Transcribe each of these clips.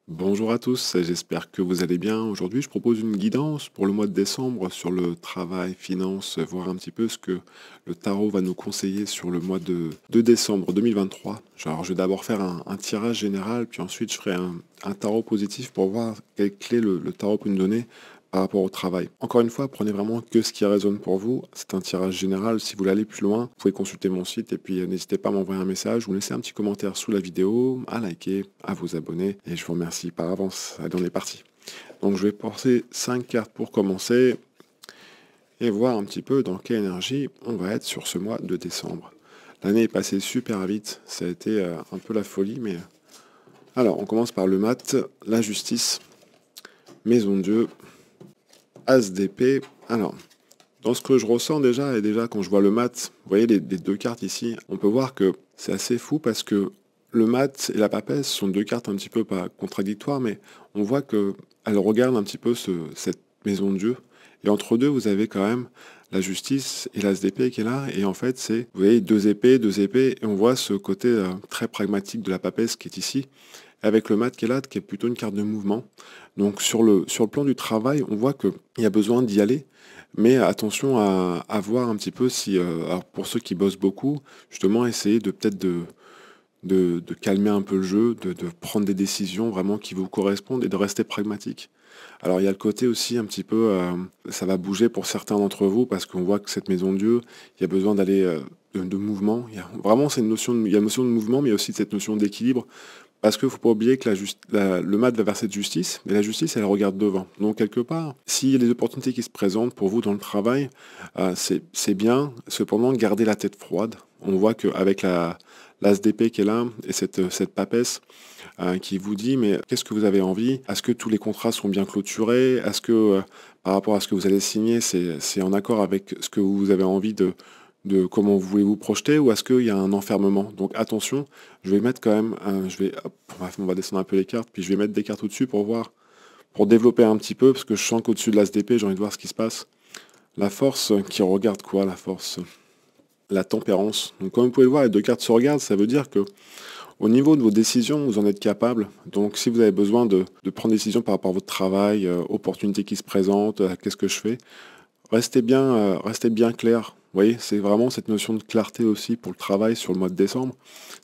Bonjour à tous, j'espère que vous allez bien. Aujourd'hui, je propose une guidance pour le mois de décembre sur le travail, finance, voir un petit peu ce que le tarot va nous conseiller sur le mois de décembre 2023. Alors, je vais d'abord faire un tirage général, puis ensuite je ferai un tarot positif pour voir quelles clés le tarot peut nous donner par rapport au travail. Encore une fois, prenez vraiment que ce qui résonne pour vous. C'est un tirage général. Si vous voulez aller plus loin, vous pouvez consulter mon site et puis n'hésitez pas à m'envoyer un message ou laisser un petit commentaire sous la vidéo, à liker, à vous abonner. Et je vous remercie par avance. Allez, on est parti. Donc je vais porter 5 cartes pour commencer et voir un petit peu dans quelle énergie on va être sur ce mois de décembre. L'année est passée super vite. Ça a été un peu la folie, mais... Alors, on commence par le mat, la justice, maison de Dieu, as d'épée. Alors, dans ce que je ressens déjà, et déjà quand je vois le mat, vous voyez les deux cartes ici, on peut voir que c'est assez fou parce que le mat et la papesse sont deux cartes un petit peu pas contradictoires, mais on voit que elles regardent un petit peu cette maison de Dieu. Et entre deux, vous avez quand même la justice et l'as d'épée qui est là. Et en fait, c'est, vous voyez, deux épées, et on voit ce côté très pragmatique de la papesse qui est ici, avec le mat qui est là, qui est plutôt une carte de mouvement. Donc sur le plan du travail, on voit qu'il y a besoin d'y aller, mais attention à voir un petit peu si, alors pour ceux qui bossent beaucoup, justement essayer de peut-être de calmer un peu le jeu, de prendre des décisions vraiment qui vous correspondent et de rester pragmatique. Alors il y a le côté aussi un petit peu, ça va bouger pour certains d'entre vous parce qu'on voit que cette maison de Dieu, il y a besoin d'aller de mouvement. Vraiment c'est une notion il y a une notion de mouvement, mais aussi cette notion d'équilibre. Parce qu'il ne faut pas oublier que le mat va vers cette justice, mais la justice, elle regarde devant. Donc, quelque part, s'il y a des opportunités qui se présentent pour vous dans le travail, c'est bien. Cependant, gardez la tête froide. On voit qu'avec l'as d'épée qui est là, et cette papesse qui vous dit, mais qu'est-ce que vous avez envie? Est-ce que tous les contrats sont bien clôturés? Est-ce que, par rapport à ce que vous allez signer, c'est en accord avec ce que vous avez envie de comment vous voulez vous projeter, ou est-ce qu'il y a un enfermement? Donc attention, je vais mettre quand même, hop, on va descendre un peu les cartes, puis je vais mettre des cartes au-dessus pour voir, pour développer un petit peu, parce que je sens qu'au-dessus de l'as d'épée, j'ai envie de voir ce qui se passe. La force qui regarde quoi, la force? La tempérance. Donc comme vous pouvez le voir, les deux cartes se regardent, ça veut dire que au niveau de vos décisions, vous en êtes capable. Donc si vous avez besoin de prendre des décisions par rapport à votre travail, opportunités qui se présentent, qu'est-ce que je fais? Restez bien clair. Vous voyez, c'est vraiment cette notion de clarté aussi pour le travail sur le mois de décembre.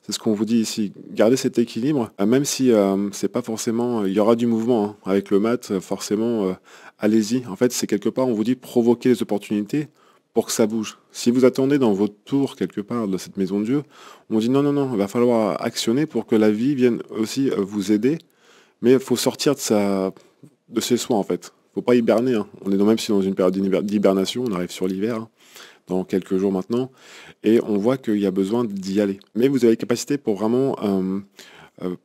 C'est ce qu'on vous dit ici. Gardez cet équilibre, même si c'est pas forcément. Il y aura du mouvement hein. Avec le mat, forcément, allez-y. En fait, c'est quelque part, on vous dit provoquer les opportunités pour que ça bouge. Si vous attendez dans votre tour quelque part de cette maison de Dieu, on dit non, non, non, il va falloir actionner pour que la vie vienne aussi vous aider. Mais il faut sortir de ses soins en fait. Faut pas hiberner. Hein. On est même si dans une période d'hibernation, on arrive sur l'hiver, hein, dans quelques jours maintenant, et on voit qu'il y a besoin d'y aller. Mais vous avez la capacité pour vraiment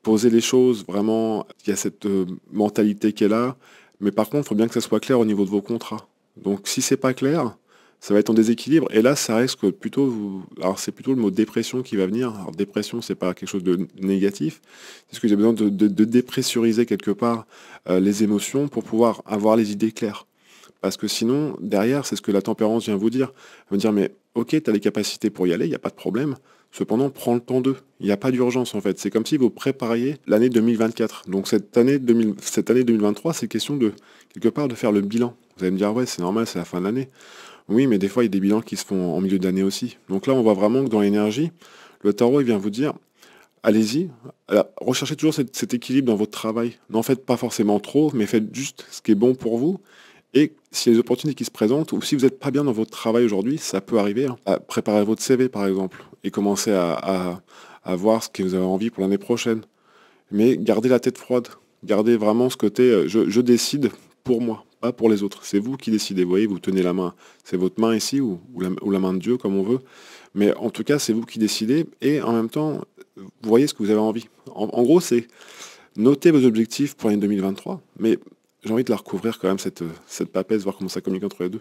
poser les choses, vraiment, il y a cette mentalité qui est là, mais par contre, il faut bien que ça soit clair au niveau de vos contrats. Donc si c'est pas clair, ça va être en déséquilibre, et là, ça risque plutôt, alors c'est plutôt le mot dépression qui va venir. Alors dépression, c'est pas quelque chose de négatif, c'est ce que j'ai besoin de dépressuriser quelque part les émotions pour pouvoir avoir les idées claires. Parce que sinon, derrière, c'est ce que la tempérance vient vous dire. Elle va dire, mais ok, tu as les capacités pour y aller, il n'y a pas de problème. Cependant, prends le temps d'eux. Il n'y a pas d'urgence en fait. C'est comme si vous prépariez l'année 2024. Donc cette année 2023, c'est question de, quelque part, de faire le bilan. Vous allez me dire, ouais, c'est normal, c'est la fin de l'année. Oui, mais des fois, il y a des bilans qui se font en milieu d'année aussi. Donc là, on voit vraiment que dans l'énergie, le tarot, il vient vous dire, allez-y, recherchez toujours cet équilibre dans votre travail. N'en faites pas forcément trop, mais faites juste ce qui est bon pour vous. Et s'il y a des opportunités qui se présentent, ou si vous n'êtes pas bien dans votre travail aujourd'hui, ça peut arriver, hein, à préparer votre CV par exemple, et commencer à voir ce que vous avez envie pour l'année prochaine. Mais gardez la tête froide, gardez vraiment ce côté, je décide pour moi, pas pour les autres. C'est vous qui décidez, vous voyez, vous tenez la main. C'est votre main ici, ou la main de Dieu, comme on veut. Mais en tout cas, c'est vous qui décidez, et en même temps, vous voyez ce que vous avez envie. En gros, c'est noter vos objectifs pour l'année 2023, mais j'ai envie de la recouvrir quand même, cette papesse, voir comment ça communique entre les deux.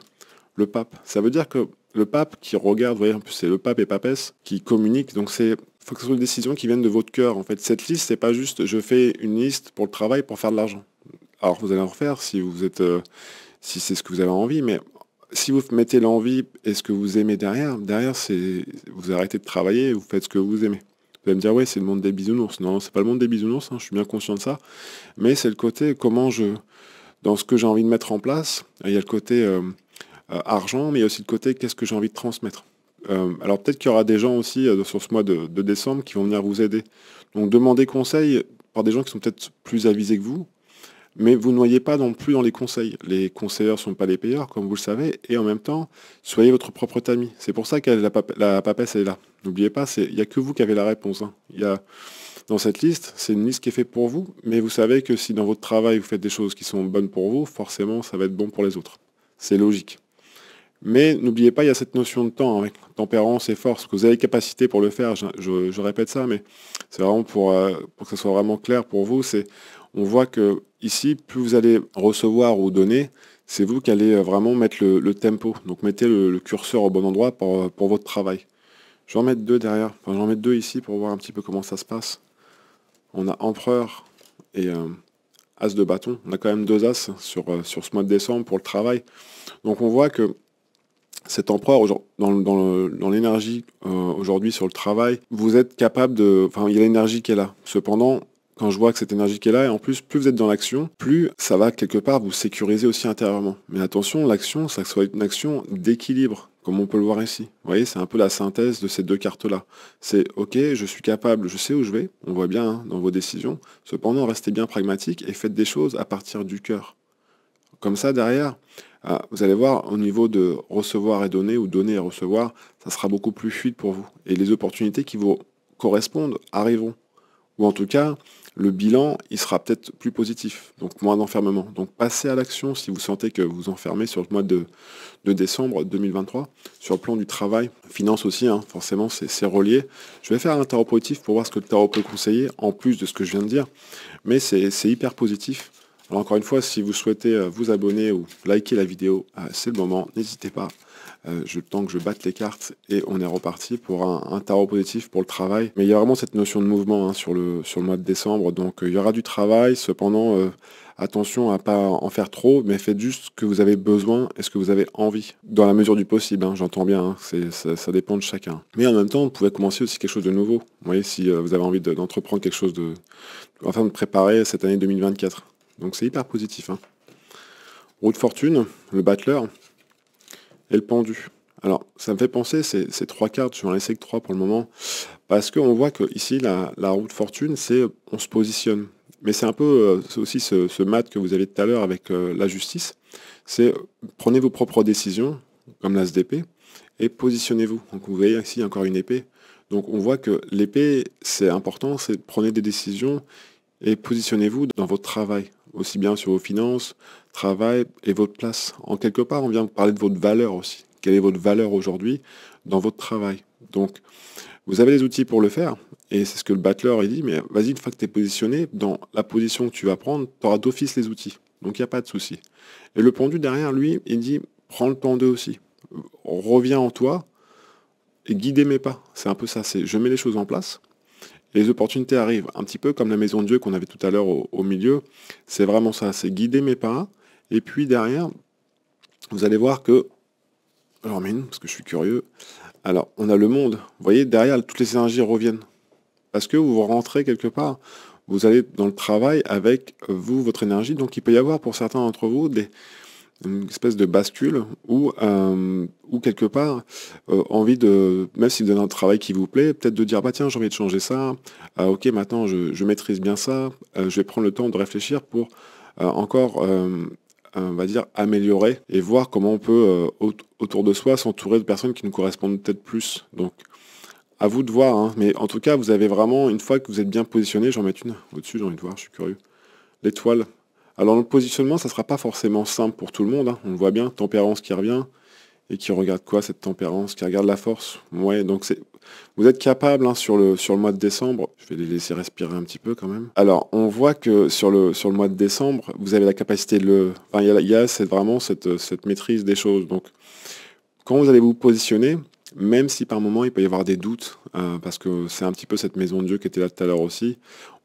Le pape, ça veut dire que le pape qui regarde, vous voyez, en plus c'est le pape et papesse qui communiquent, donc faut que ce soit une décision qui vienne de votre cœur. En fait, cette liste, c'est pas juste je fais une liste pour le travail pour faire de l'argent. Alors vous allez en refaire si vous êtes, si c'est ce que vous avez envie, mais si vous mettez l'envie et ce que vous aimez derrière, c'est vous arrêtez de travailler et vous faites ce que vous aimez. Vous allez me dire, ouais, c'est le monde des bisounours. Non, c'est pas le monde des bisounours, hein, je suis bien conscient de ça. Mais c'est le côté dans ce que j'ai envie de mettre en place, il y a le côté argent, mais il y a aussi le côté qu'est-ce que j'ai envie de transmettre. Alors peut-être qu'il y aura des gens aussi sur ce mois de décembre qui vont venir vous aider. Donc demandez conseil par des gens qui sont peut-être plus avisés que vous, mais vous ne noyez pas non plus dans les conseils. Les conseilleurs ne sont pas les payeurs, comme vous le savez, et en même temps, soyez votre propre tamis. C'est pour ça que la papesse est là. N'oubliez pas, il n'y a que vous qui avez la réponse, hein. Dans cette liste, c'est une liste qui est faite pour vous, mais vous savez que si dans votre travail vous faites des choses qui sont bonnes pour vous, forcément ça va être bon pour les autres. C'est logique. Mais n'oubliez pas, il y a cette notion de temps, avec tempérance et force, que vous avez les capacités pour le faire, je répète ça, mais c'est vraiment pour que ce soit vraiment clair pour vous, on voit que ici, plus vous allez recevoir ou donner, c'est vous qui allez vraiment mettre le tempo. Donc mettez le curseur au bon endroit pour votre travail. Je vais en mettre deux derrière, enfin je vais en mettre deux ici pour voir un petit peu comment ça se passe. On a empereur et as de bâton. On a quand même deux as sur ce mois de décembre pour le travail. Donc on voit que cet empereur, dans l'énergie aujourd'hui sur le travail, vous êtes capable de... Enfin, il y a l'énergie qui est là. Cependant, quand je vois que cette énergie qui est là, et en plus vous êtes dans l'action, plus ça va quelque part vous sécuriser aussi intérieurement. Mais attention, l'action, ça soit une action d'équilibre, comme on peut le voir ici. Vous voyez, c'est un peu la synthèse de ces deux cartes-là. C'est ok, je suis capable, je sais où je vais, on voit bien hein, dans vos décisions. Cependant, restez bien pragmatique et faites des choses à partir du cœur. Comme ça, derrière, vous allez voir, au niveau de recevoir et donner, ou donner et recevoir, ça sera beaucoup plus fluide pour vous. Et les opportunités qui vous correspondent arriveront. Ou en tout cas, le bilan, il sera peut-être plus positif, donc moins d'enfermement. Donc passez à l'action si vous sentez que vous enfermez sur le mois de décembre 2023. Sur le plan du travail, finance aussi, hein, forcément, c'est relié. Je vais faire un tarot positif pour voir ce que le tarot peut conseiller, en plus de ce que je viens de dire. Mais c'est hyper positif. Alors encore une fois, si vous souhaitez vous abonner ou liker la vidéo, c'est le moment, n'hésitez pas. Le temps que je batte les cartes et on est reparti pour un tarot positif pour le travail. Mais il y a vraiment cette notion de mouvement hein, sur le mois de décembre, donc il y aura du travail, cependant attention à pas en faire trop, mais faites juste ce que vous avez besoin et ce que vous avez envie, dans la mesure du possible, hein, j'entends bien, hein, ça dépend de chacun. Mais en même temps, vous pouvez commencer aussi quelque chose de nouveau. Vous voyez, si vous avez envie d'entreprendre quelque chose de préparer cette année 2024. Donc c'est hyper positif. Hein. Roue de fortune, le battleur et le pendu. Alors ça me fait penser, ces trois cartes, je vais en laisser que trois pour le moment, parce qu'on voit que ici la roue de fortune, c'est on se positionne. Mais c'est un peu c'est aussi ce mat que vous avez tout à l'heure avec la justice. C'est prenez vos propres décisions, comme l'as d'épée, et positionnez-vous. Donc vous voyez ici encore une épée. Donc on voit que l'épée, c'est important, c'est prenez des décisions et positionnez-vous dans votre travail, aussi bien sur vos finances, travail et votre place. En quelque part, on vient vous parler de votre valeur aussi. Quelle est votre valeur aujourd'hui dans votre travail? Donc, vous avez les outils pour le faire, et c'est ce que le battleur il dit, mais vas-y, une fois que tu es positionné, dans la position que tu vas prendre, tu auras d'office les outils. Donc, il n'y a pas de souci. Et le pendu derrière, lui, il dit, prends le temps d'eux aussi. Reviens en toi et guidez mes pas. C'est un peu ça, c'est je mets les choses en place. Les opportunités arrivent, un petit peu comme la maison de Dieu qu'on avait tout à l'heure au milieu. C'est vraiment ça, c'est guider mes pas. Et puis derrière, vous allez voir que... Alors, parce que je suis curieux. Alors, on a le monde. Vous voyez, derrière, toutes les énergies reviennent. Parce que vous rentrez quelque part. Vous allez dans le travail avec vous, votre énergie. Donc, il peut y avoir pour certains d'entre vous une espèce de bascule ou quelque part envie de, même si vous avez un travail qui vous plaît, peut-être de dire bah tiens j'ai envie de changer ça, ok maintenant je maîtrise bien ça, je vais prendre le temps de réfléchir pour encore on va dire améliorer et voir comment on peut autour de soi s'entourer de personnes qui nous correspondent peut-être plus. Donc à vous de voir, hein. Mais en tout cas vous avez vraiment, une fois que vous êtes bien positionné, j'en mets une au-dessus, j'ai envie de voir, je suis curieux. L'étoile. Alors le positionnement, ça ne sera pas forcément simple pour tout le monde, hein. On le voit bien, tempérance qui revient, et qui regarde quoi cette tempérance, qui regarde la force. Ouais, donc vous êtes capable hein, sur le mois de décembre, je vais les laisser respirer un petit peu quand même. Alors on voit que sur le mois de décembre, vous avez la capacité enfin, il y a vraiment cette maîtrise des choses. Donc quand vous allez vous positionner, même si par moment il peut y avoir des doutes, parce que c'est un petit peu cette maison de Dieu qui était là tout à l'heure aussi,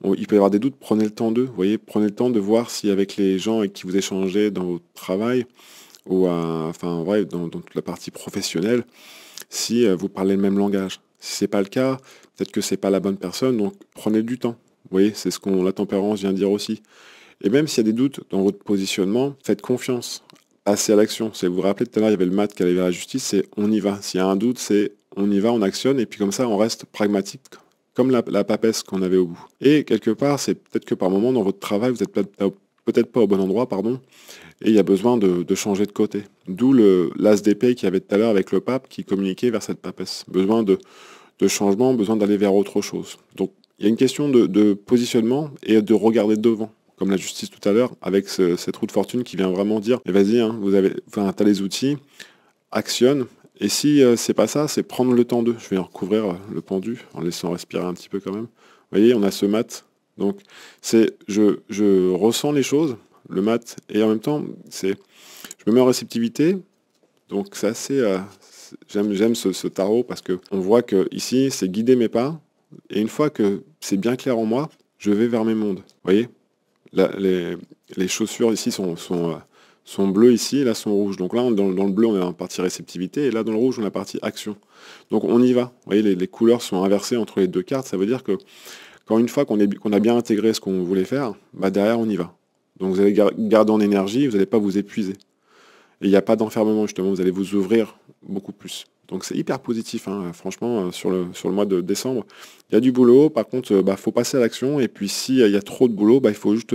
il peut y avoir des doutes, prenez le temps d'eux, vous voyez, prenez le temps de voir si avec les gens avec qui vous échangez dans votre travail, ou enfin dans toute la partie professionnelle, si vous parlez le même langage. Si c'est pas le cas, peut-être que c'est pas la bonne personne, donc prenez du temps. Vous voyez, c'est ce qu'on la tempérance vient de dire aussi. Et même s'il y a des doutes dans votre positionnement, faites confiance. Passez à l'action. Vous vous rappelez tout à l'heure, il y avait le maths qui allait vers la justice, c'est on y va. S'il y a un doute, c'est on y va, on actionne, et puis comme ça, on reste pragmatique, comme la papesse qu'on avait au bout. Et quelque part, c'est peut-être que par moment, dans votre travail, vous n'êtes peut-être pas au bon endroit, pardon, et il y a besoin de changer de côté. D'où l'as d'épée qu'il y avait tout à l'heure avec le pape qui communiquait vers cette papesse. Besoin de changement, besoin d'aller vers autre chose. Donc, il y a une question de positionnement et de regarder devant, comme la justice tout à l'heure, avec cette roue de fortune qui vient vraiment dire, mais vas-y, hein, t'as les outils, actionne. Et si c'est pas ça, c'est prendre le temps d'eux. Je vais en recouvrir le pendu en laissant respirer un petit peu quand même. Vous voyez, on a ce mat. Donc, je ressens les choses, le mat, et en même temps, je me mets en réceptivité. Donc, c'est assez, j'aime ce tarot parce que on voit que ici, c'est guider mes pas. Et une fois que c'est bien clair en moi, je vais vers mes mondes. Vous voyez, les chaussures ici sont bleues ici, et là sont rouges. Donc là, dans le bleu, on est en partie réceptivité, et là, dans le rouge, on est en partie action. Donc on y va. Vous voyez, les couleurs sont inversées entre les deux cartes. Ça veut dire que quand une fois qu'on a bien intégré ce qu'on voulait faire, bah derrière, on y va. Donc vous allez garder en énergie, vous n'allez pas vous épuiser. Et il n'y a pas d'enfermement, justement, vous allez vous ouvrir beaucoup plus. Donc c'est hyper positif, hein, franchement, sur le mois de décembre. Il y a du boulot, par contre, faut passer à l'action. Et puis s'il y a trop de boulot, il faut juste,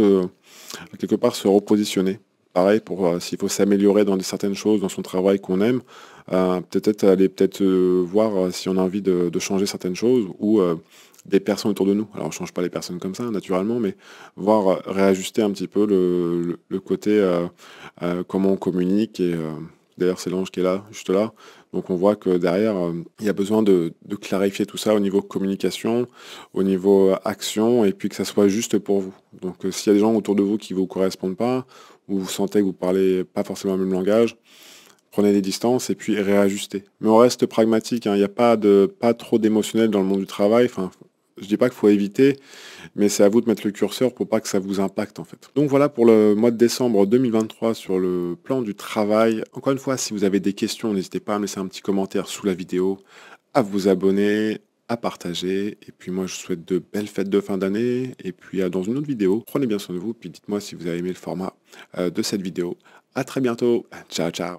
quelque part, se repositionner. Pareil, pour s'il faut s'améliorer dans certaines choses, dans son travail qu'on aime, peut-être aller voir si on a envie de changer certaines choses ou des personnes autour de nous. Alors on ne change pas les personnes comme ça, naturellement, mais voir réajuster un petit peu le côté comment on communique. Et d'ailleurs, c'est l'ange qui est là, juste là. Donc on voit que derrière, il y a besoin de clarifier tout ça au niveau communication, au niveau action, et puis que ça soit juste pour vous. Donc s'il y a des gens autour de vous qui ne vous correspondent pas, ou vous sentez que vous parlez pas forcément le même langage, prenez des distances et puis réajustez. Mais on reste pragmatique, hein. Il n'y a pas trop d'émotionnel dans le monde du travail. Enfin, je dis pas qu'il faut éviter, mais c'est à vous de mettre le curseur pour pas que ça vous impacte en fait. Donc voilà pour le mois de décembre 2023 sur le plan du travail. Encore une fois, si vous avez des questions, n'hésitez pas à me laisser un petit commentaire sous la vidéo, à vous abonner, à partager. Et puis moi, je vous souhaite de belles fêtes de fin d'année. Et puis dans une autre vidéo, prenez bien soin de vous. Puis dites-moi si vous avez aimé le format de cette vidéo. À très bientôt. Ciao, ciao.